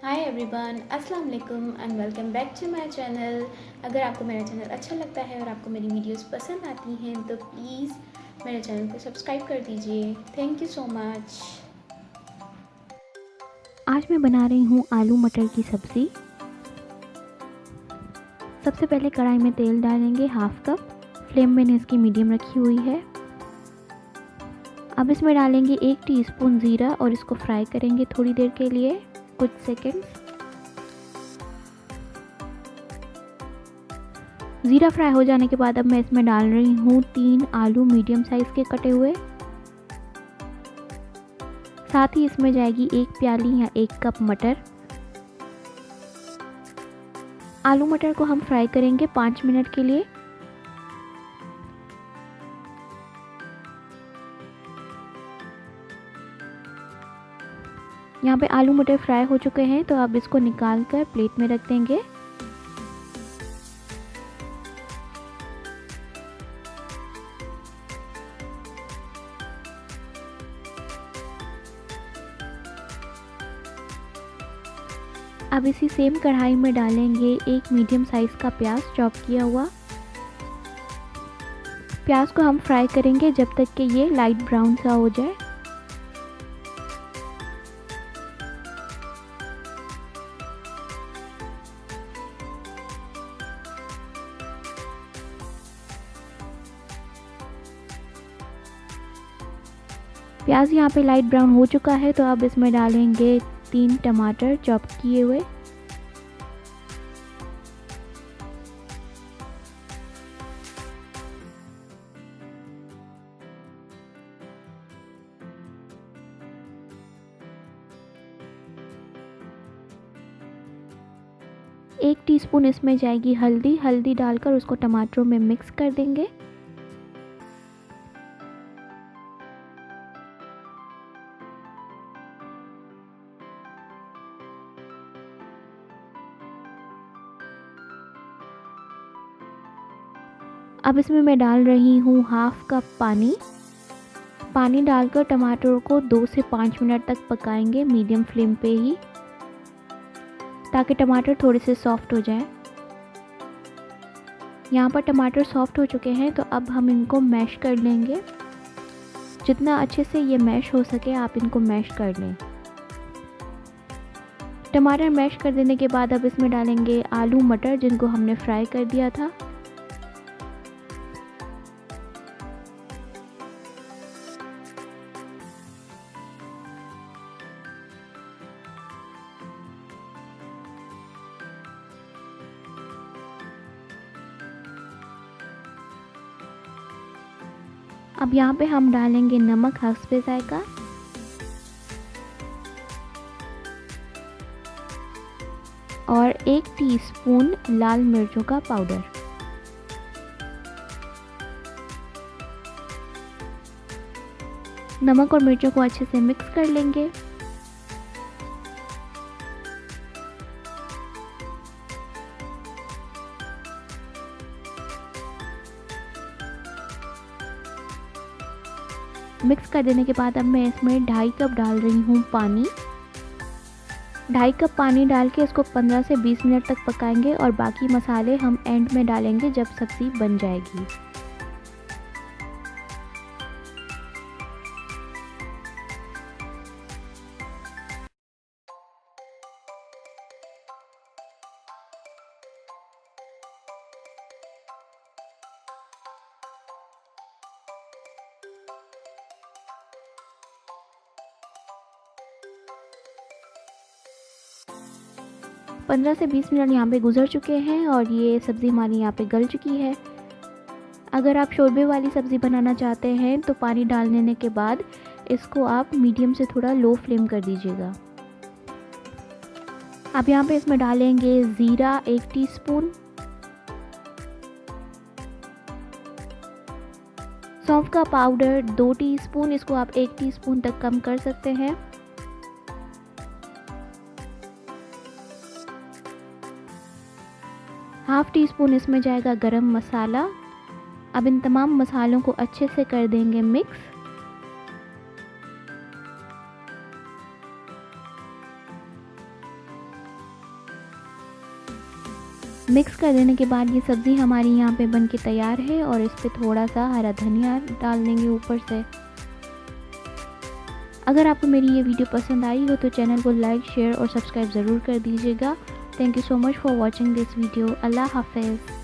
हाय everyone, अस्सलाम वालेकुम and welcome back to my channel. अगर आपको मेरा चैनल अच्छा लगता है और आपको मेरी वीडियोस पसंद आती हैं तो प्लीज़ मेरे चैनल को सब्सक्राइब कर दीजिए। Thank you so much. आज मैं बना रही हूँ आलू मटर की सब्ज़ी। सबसे पहले कढ़ाई में तेल डालेंगे हाफ कप। फ्लेम मैंने इसकी मीडियम रखी हुई है। अब इसमें डालेंगे 1 टीस्पून ज़ीरा और इसको फ्राई करेंगे थोड़ी देर के लिए, कुछ सेकंड्स। ज़ीरा फ्राई हो जाने के बाद अब मैं इसमें डाल रही हूँ 3 आलू मीडियम साइज़ के कटे हुए। साथ ही इसमें जाएगी 1 प्याली या 1 कप मटर। आलू मटर को हम फ्राई करेंगे 5 मिनट के लिए। यहाँ पे आलू मटर फ्राई हो चुके हैं तो अब इसको निकाल कर प्लेट में रख देंगे। अब इसी सेम कढ़ाई में डालेंगे 1 मीडियम साइज़ का प्याज चॉप किया हुआ। प्याज को हम फ्राई करेंगे जब तक कि ये लाइट ब्राउन सा हो जाए। प्याज यहाँ पे लाइट ब्राउन हो चुका है तो अब इसमें डालेंगे 3 टमाटर चॉप किए हुए। एक टीस्पून इसमें जाएगी हल्दी डालकर उसको टमाटरों में मिक्स कर देंगे। अब इसमें मैं डाल रही हूँ हाफ कप पानी। पानी डालकर टमाटर को 2 से 5 मिनट तक पकाएंगे मीडियम फ्लेम पे ही, ताकि टमाटर थोड़े से सॉफ्ट हो जाए। यहाँ पर टमाटर सॉफ्ट हो चुके हैं तो अब हम इनको मैश कर लेंगे। जितना अच्छे से ये मैश हो सके आप इनको मैश कर लें। टमाटर मैश कर देने के बाद अब इसमें डालेंगे आलू मटर जिनको हमने फ्राई कर दिया था। अब यहाँ पे हम डालेंगे नमक हस्बे जायका। और 1 टीस्पून लाल मिर्चों का पाउडर। नमक और मिर्चों को अच्छे से मिक्स कर लेंगे। मिक्स कर देने के बाद अब मैं इसमें 2.5 कप डाल रही हूँ पानी। 2.5 कप पानी डाल के इसको 15 से 20 मिनट तक पकाएंगे और बाकी मसाले हम एंड में डालेंगे जब सब्ज़ी बन जाएगी। पंद्रह से 20 मिनट यहाँ पे गुजर चुके हैं और ये सब्ज़ी हमारी यहाँ पे गल चुकी है। अगर आप शोरबे वाली सब्ज़ी बनाना चाहते हैं तो पानी डाल देने के बाद इसको आप मीडियम से थोड़ा लो फ्लेम कर दीजिएगा। अब यहाँ पे इसमें डालेंगे ज़ीरा 1 टीस्पून, सौंफ का पाउडर 2 टीस्पून, इसको आप 1 टीस्पून तक कम कर सकते हैं। हाफ टी स्पून इसमें जाएगा गरम मसाला। अब इन तमाम मसालों को अच्छे से कर देंगे मिक्स। मिक्स कर देने के बाद ये सब्ज़ी हमारी यहाँ पे बन के तैयार है और इस पर थोड़ा सा हरा धनिया डाल देंगे ऊपर से। अगर आपको मेरी ये वीडियो पसंद आई हो तो चैनल को लाइक, शेयर और सब्सक्राइब ज़रूर कर दीजिएगा। Thank you so much for watching this video. अल्लाह हाफिज़।